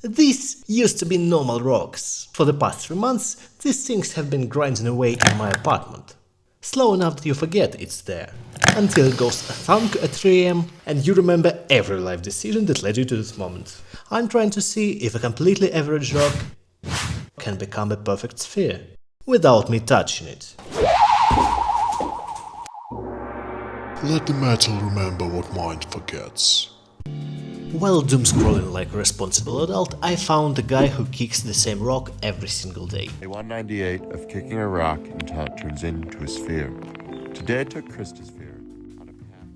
These used to be normal rocks. For the past 3 months, these things have been grinding away in my apartment. Slow enough that you forget it's there. Until it goes thunk at 3 am and you remember every life decision that led you to this moment. I'm trying to see if a completely average rock can become a perfect sphere without me touching it. Let the metal remember what mind forgets. While doom-scrolling like a responsible adult, I found a guy who kicks the same rock every single day. Day 198 of kicking a rock until it turns into a sphere. Today I took Krista's sphere on a path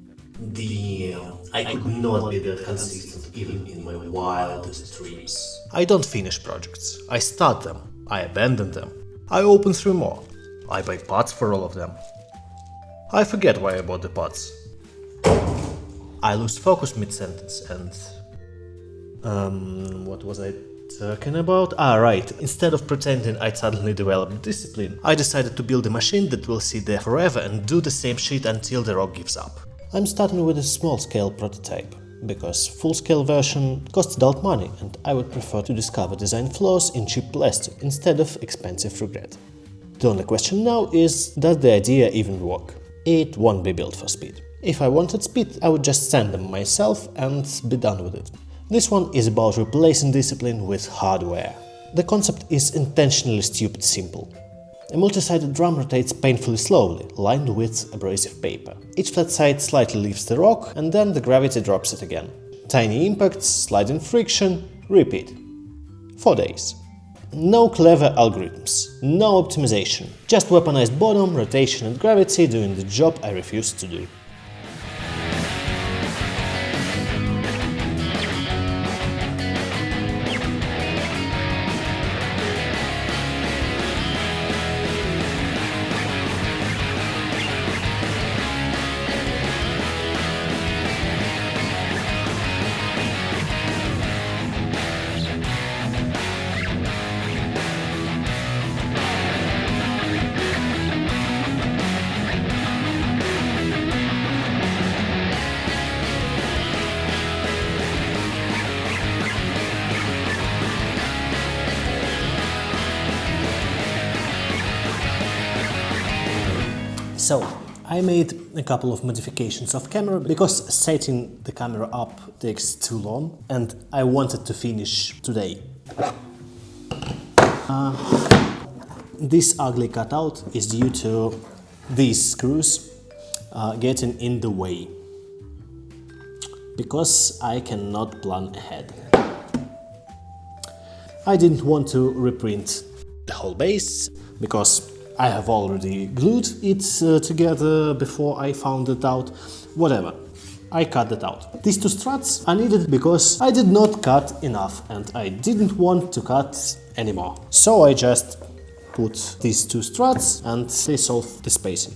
that... I could not be that consistent even in my wildest dreams. I don't finish projects. I start them. I abandon them. I open 3 more. I buy parts for all of them. I forget why I bought the parts. I lose focus mid-sentence and... what was I talking about? Right. Instead of pretending I'd suddenly developed discipline, I decided to build a machine that will sit there forever and do the same shit until the rock gives up. I'm starting with a small-scale prototype, because full-scale version costs adult money and I would prefer to discover design flaws in cheap plastic instead of expensive regret. The only question now is, does the idea even work? It won't be built for speed. If I wanted speed, I would just send them myself and be done with it. This one is about replacing discipline with hardware. The concept is intentionally stupid simple. A multi-sided drum rotates painfully slowly, lined with abrasive paper. Each flat side slightly lifts the rock and then the gravity drops it again. Tiny impacts, sliding friction, repeat. 4 days. No clever algorithms, no optimization, just weaponized bottom, rotation and gravity doing the job I refuse to do. So, I made a couple of modifications of camera because setting the camera up takes too long and I wanted to finish today. This ugly cutout is due to these screws getting in the way, because I cannot plan ahead. I didn't want to reprint the whole base, because I have already glued it together before I found it out. Whatever, I cut that out. These 2 struts are needed because I did not cut enough and I didn't want to cut anymore. So I just put these 2 struts and they solve the spacing.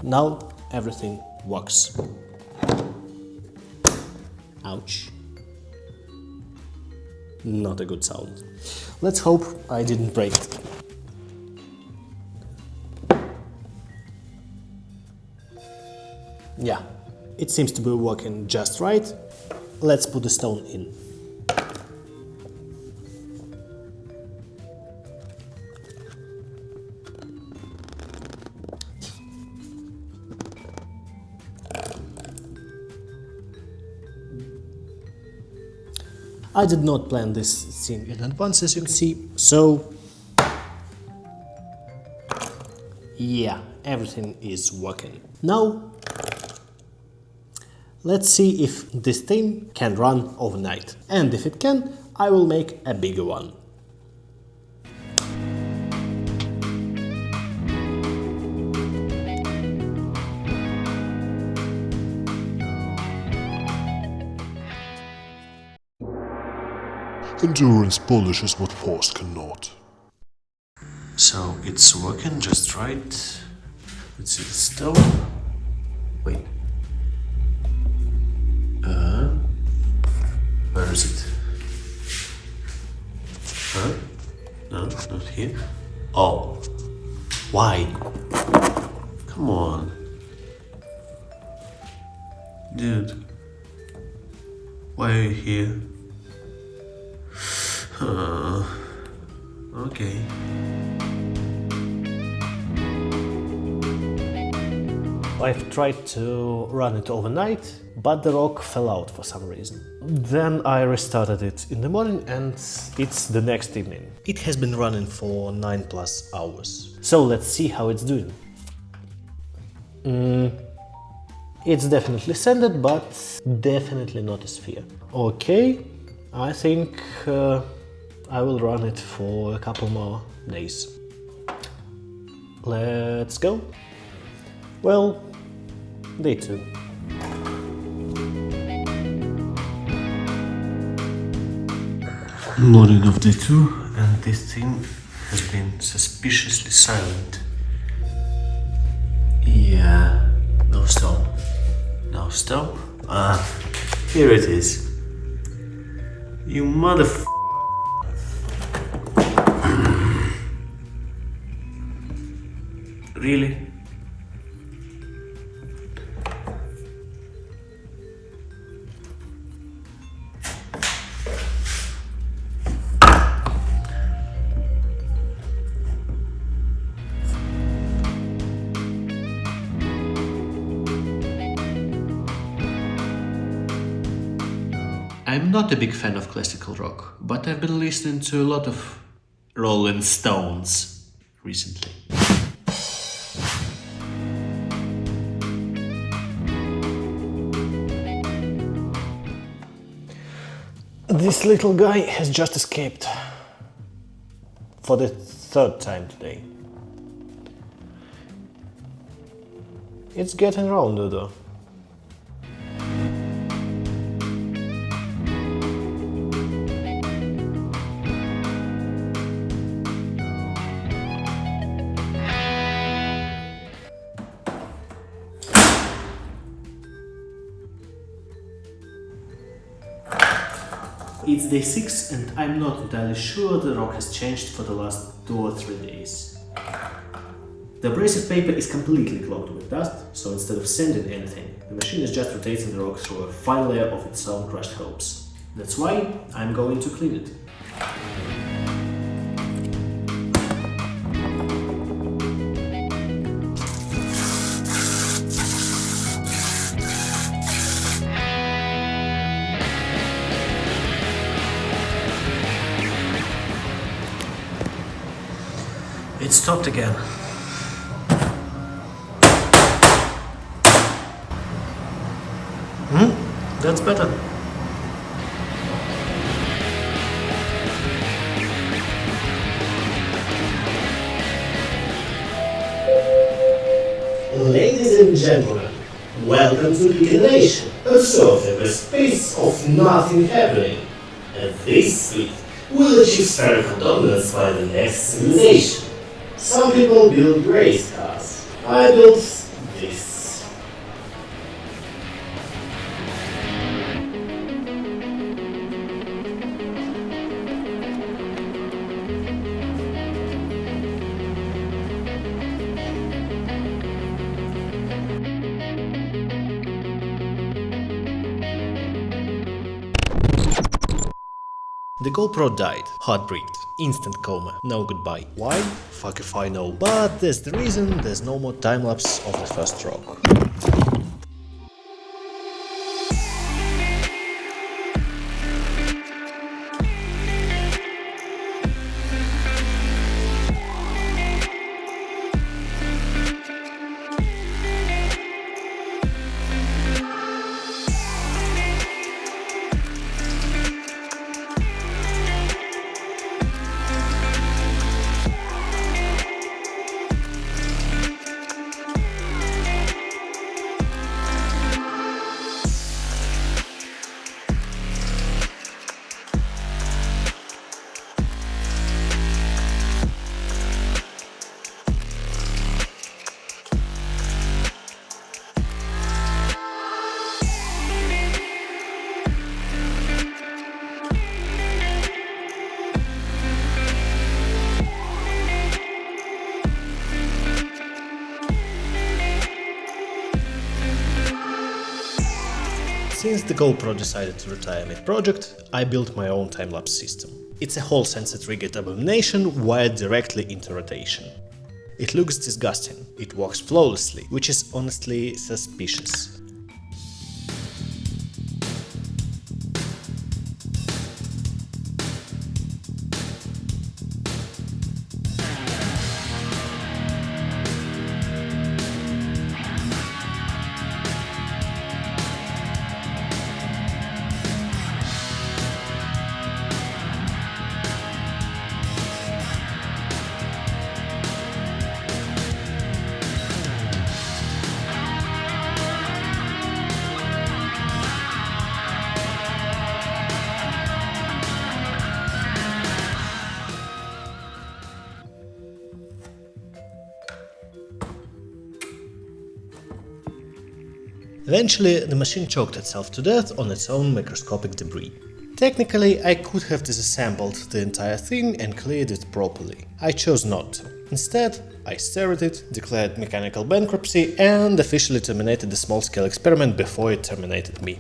Now everything works. Ouch. Not a good sound. Let's hope I didn't break it. Yeah, it seems to be working just right. Let's put the stone in. I did not plan this scene in advance, as you can see, so yeah, everything is working. Now let's see if this thing can run overnight, and if it can, I will make a bigger one. Endurance polishes what force cannot. So it's working just right. Let's see the stone. Wait. Where is it? Huh? No, not here. Oh. Why? Come on. Dude. Why are you here? Okay. I've tried to run it overnight, but the rock fell out for some reason. Then I restarted it in the morning and it's the next evening. It has been running for 9+ hours. So let's see how it's doing. It's definitely sanded, but definitely not a sphere. Okay, I think I will run it for a couple more days. Let's go. Well, day 2. Morning of day 2, and this thing has been suspiciously silent. Yeah, no stone. No stone? Here it is. You motherf... Really? I'm not a big fan of classical rock, but I've been listening to a lot of Rolling Stones recently. This little guy has just escaped. For the 3rd time today. It's getting rounder though. It's day 6 and I'm not entirely sure the rock has changed for the last 2 or 3 days. The abrasive paper is completely clogged with dust, so instead of sanding anything, the machine is just rotating the rock through a fine layer of its own crushed hopes. That's why I'm going to clean it. It stopped again. That's better. Ladies and gentlemen, welcome to the Nation, a surface space of nothing happening. And this fleet will achieve spherical dominance by the next civilization. Some people build race cars. I built this. The GoPro died, heartbreaked, instant coma, no goodbye. Why? Fuck if I know. But there's the reason, there's no more time-lapse of the first rock. Since the GoPro decided to retire mid-project, I built my own time-lapse system. It's a Hall sensor triggered abomination wired directly into rotation. It looks disgusting, it works flawlessly, which is honestly suspicious. Eventually, the machine choked itself to death on its own microscopic debris. Technically, I could have disassembled the entire thing and cleared it properly. I chose not to. Instead, I stared at it, declared mechanical bankruptcy, and officially terminated the small-scale experiment before it terminated me.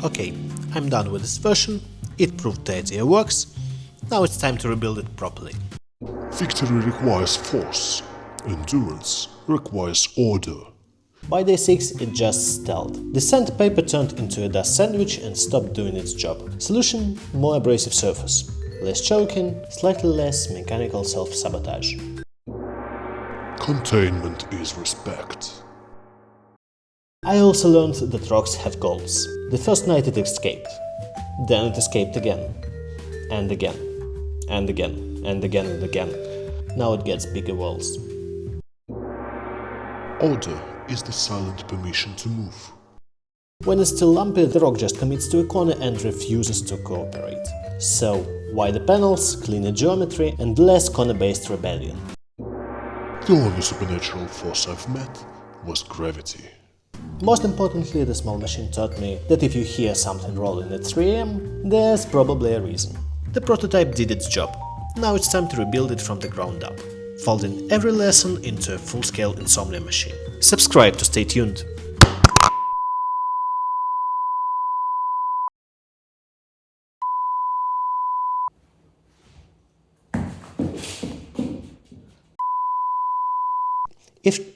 Okay, I'm done with this version, it proved the idea works, now it's time to rebuild it properly. Victory requires force. Endurance requires order. By day 6 it just stalled. The sandpaper turned into a dust sandwich and stopped doing its job. Solution: more abrasive surface. Less choking, slightly less mechanical self-sabotage. Containment is respect. I also learned that rocks have goals. The first night it escaped. Then it escaped again. And again. And again. And again and again. Now it gets bigger walls. Order is the silent permission to move. When it's still lumpy, the rock just commits to a corner and refuses to cooperate. So, wider panels, cleaner geometry, and less corner-based rebellion. The only supernatural force I've met was gravity. Most importantly, the small machine taught me that if you hear something rolling at 3 AM, there's probably a reason. The prototype did its job. Now it's time to rebuild it from the ground up, folding every lesson into a full-scale insomnia machine. Subscribe to stay tuned. If